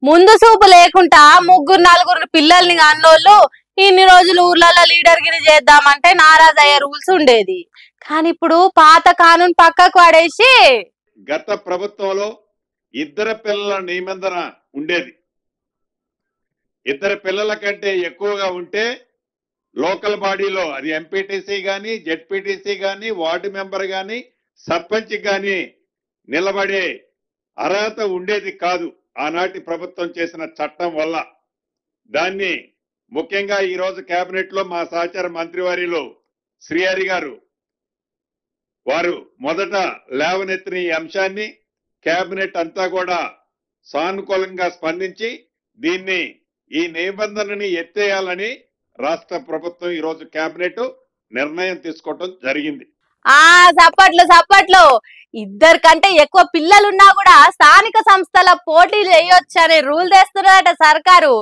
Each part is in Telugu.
ముందు చూపు లేకుండా ముగ్గురు నలుగురు పిల్లల్ని అన్నోళ్ళు ఇన్ని రోజులు ఊర్లలో లీడర్ గిరి చేద్దామంటే నారాజయ్య రూల్స్ ఉండేది. కానీ ఇప్పుడు పాత కానూన్ పక్కకు పడేసి గత ప్రభుత్వంలో ఇద్దరు పిల్లల నిబంధన ఉండేది. ఇద్దరు పిల్లల కంటే ఎక్కువగా ఉంటే లోకల్ బాడీలో అది ఎంపీటీసీ గాని జెడ్పీటీసీ గాని వార్డు మెంబర్ గాని సర్పంచ్ గాని నిలబడే అర్హత ఉండేది కాదు ఆనాటి ప్రభుత్వం చేసిన చట్టం వల్ల. దాన్ని ముఖ్యంగా ఈ రోజు కేబినెట్ లో మా సహచార మంత్రివర్యులు శ్రీహరి గారు వారు మొదట లేవనెత్తిన ఈ అంశాన్ని కేబినెట్ అంతా కూడా సానుకూలంగా స్పందించి దీన్ని ఈ నిబంధనని ఎత్తేయాలని రాష్ట్ర ప్రభుత్వం ఈ రోజు కేబినెట్ నిర్ణయం తీసుకోవడం జరిగింది. సప్పట్లు ఇద్దరికంటే ఎక్కువ పిల్లలున్నా కూడా స్థానిక సంస్థల పోటీలు వేయొచ్చు అనే రూల్ తెస్తున్నారట సర్కారు.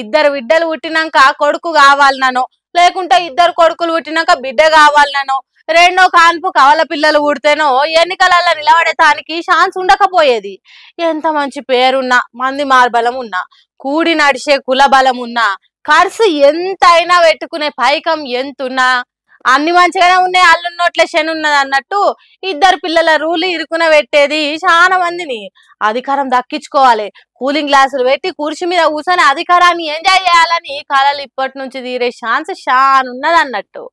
ఇద్దరు బిడ్డలు పుట్టినాక కొడుకు కావాలనో లేకుంటే ఇద్దరు కొడుకులు పుట్టినాక బిడ్డ కావాలనో రెండో కాన్పు కవల పిల్లలు పుడితేనో ఎన్నికలలో నిలబడేటానికి ఛాన్స్ ఉండకపోయేది. ఎంత మంచి పేరున్నా మంది మార్బలం ఉన్నా కూడి నడిచే కుల బలం ఉన్నా ఖర్చు ఎంతైనా పెట్టుకునే పైకం ఎంతున్నా అన్ని మంచిగానే ఉన్నాయి, అల్లున్నోట్లే శని ఉన్నది అన్నట్టు ఇద్దరు పిల్లల రూలు ఇరుకున పెట్టేది చాలా మందిని. అధికారం దక్కించుకోవాలి, కూలింగ్ గ్లాసులు పెట్టి కుర్చీ మీద కూర్చొని అధికారాన్ని ఎంజాయ్ చేయాలని కళలు ఇప్పటి నుంచి తీరే ఛాన్స్ చాలా ఉన్నది అన్నట్టు.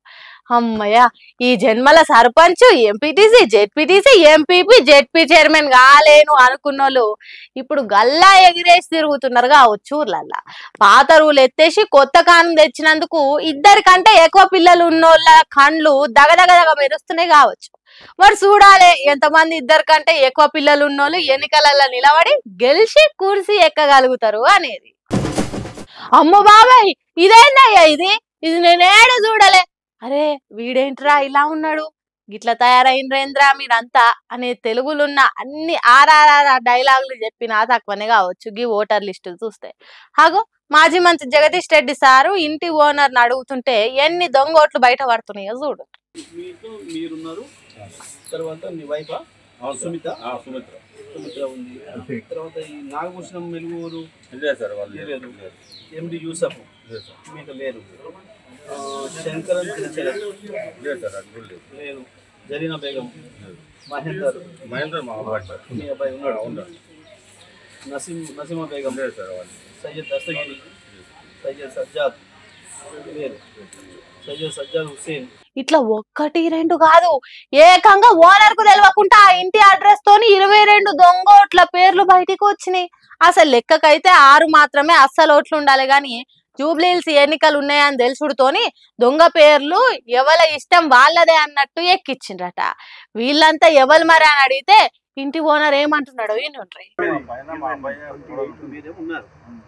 అమ్మయ్య, ఈ జన్మల sarpanch MPTC ZPTC MPP ZP chairman కాలేను అనుకున్నోళ్ళు ఇప్పుడు గల్లా ఎగిరేసి తిరుగుతున్నారు కావచ్చు ఊర్లల్లా. పాత రూలు ఎత్తేసి కొత్త కాను తెచ్చినందుకు ఇద్దరికంటే ఎక్కువ పిల్లలు ఉన్నోళ్ళ కండ్లు దగదగదగ మెరుస్తున్నాయి కావచ్చు. మరి చూడాలి ఎంతమంది ఇద్దరికంటే ఎక్కువ పిల్లలు ఉన్నోళ్ళు ఎన్నికలలో నిలబడి గెలిచి కుర్చీ ఎక్కగలుగుతారు అనేది. అమ్మో బాబాయ్, ఇదేందయ్యా ఇది నేనేడ చూడలే. అరే వీడేంట్రా ఇలా ఉన్నాడు, గిట్లా తయారైంద్రేంద్రా మీరంతా అనే తెలుగులున్న అన్ని ఆర్ఆర్ఆర్ డైలాగులు చెప్పినా తక్కువనే కావచ్చు ఈ ఓటర్ లిస్టులు చూస్తే. హాగో మాజీ మంత్రి జగదీష్ రెడ్డి సారు ఇంటి ఓనర్ని అడుగుతుంటే ఎన్ని దొంగ ఓట్లు బయట పడుతున్నాయో చూడు. తర్వాత మీ వైఫ్ సుమిత్ర ఉంది. తర్వాత ఈ నాగభూషణం మెలుగురు లేరు, ఎండి యూసఫ్ మీకు లేరు, శంకరన్ లేరు, జరీనా బేగం, మహేందర్ మీ అబ్బాయి ఉన్నాడు, నసీమా బేగం, సయ్యద్ దస్తగిరి, సయ్యద్ సజ్జాద్ లేరు, సయ్యద్ సజ్జాద్ హుస్సేన్. ఇట్లా ఒక్కటి రెండు కాదు, ఏకంగా ఓనర్ కు తెలియకుండా ఆ ఇంటి అడ్రస్ తోని 22 దొంగ ఓట్ల పేర్లు బయటికి వచ్చినాయి. అసలు లెక్కకైతే 6 మాత్రమే అస్సలు ఓట్లు ఉండాలి గాని జూబ్లీహిల్స్ ఎన్నికలు ఉన్నాయని తెలుసుడుతోని దొంగ పేర్లు ఎవరి ఇష్టం వాళ్ళదే అన్నట్టు ఎక్కిచ్చిండ్రట. వీళ్ళంతా ఎవరు మరి అని అడిగితే ఇంటి ఓనర్ ఏమంటున్నాడో వినుండ్రి.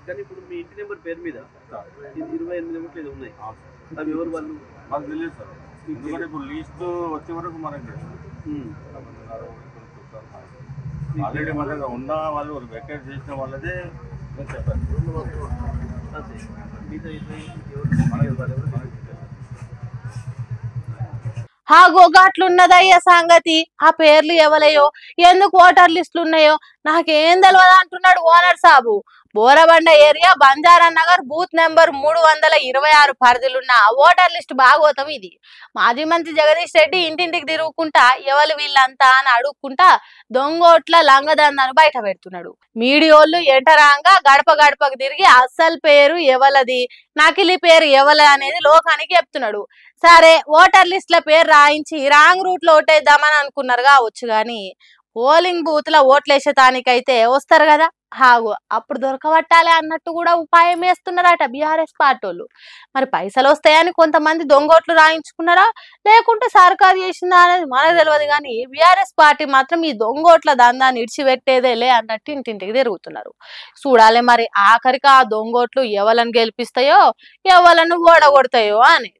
కానీ ఇప్పుడు మీ ఇంటి నెంబర్ పేరు మీద 28 ఓట్లు ఉన్నాయి, అవి ఎవరు వాళ్ళు మాకు తెలియదు సార్. ఎందుకంటే ఇప్పుడు లిస్ట్ వచ్చే వరకు మనకి ఆల్రెడీ మన దగ్గర ఉన్న వాళ్ళు వెకేట్ చేసిన వాళ్ళదే చెప్పారు. అట్లున్నదయ్యా సంగతి. ఆ పేర్లు ఎవలయో ఎందుకు ఓటర్ లిస్టులు ఉన్నాయో నాకేం తెలియదు అంటున్నాడు ఓనర్ సాబు. Borabanda area Banjara Nagar booth number 326 పరిధిలున్న ఓటర్ లిస్ట్ భాగోతం ఇది. మాజీ మంత్రి జగదీష్ రెడ్డి ఇంటింటికి తిరుగుకుంటా ఎవరు వీళ్ళంతా అని అడుక్కుంటా దొంగోట్ల లంగదందాన్ని బయట పెడుతున్నాడు. మీడియోళ్ళు ఎంటరాంగా గడప గడపకు తిరిగి అస్సలు పేరు ఎవలది నకిలీ పేరు ఎవల అనేది లోకానికి చెప్తున్నాడు. సరే ఓటర్ లిస్ట్ లో పేరు రాయించి రాంగ్ రూట్ లో ఓటేద్దామని అనుకున్నారు కావచ్చు గాని పోలింగ్ బూత్ లో ఓట్లేసేటానికైతే వస్తారు కదా, అప్పుడు దొరకబట్టాలి అన్నట్టు కూడా ఉపాయం వేస్తున్నారట బీఆర్ఎస్ పార్టీలు. మరి పైసలు వస్తాయని కొంతమంది దొంగోట్లు రాయించుకున్నారా లేకుంటే సర్కారు చేసిందా అనేది మనకు తెలియదు కానీ బీఆర్ఎస్ పార్టీ మాత్రం ఈ దొంగోట్ల దందాన్ని ఇడిచిపెట్టేదేలే అన్నట్టు ఇంటింటికి తిరుగుతున్నారు. చూడాలి మరి ఆఖరికి ఆ దొంగోట్లు ఎవలను గెలిపిస్తాయో ఎవలను ఓడగొడతాయో అని.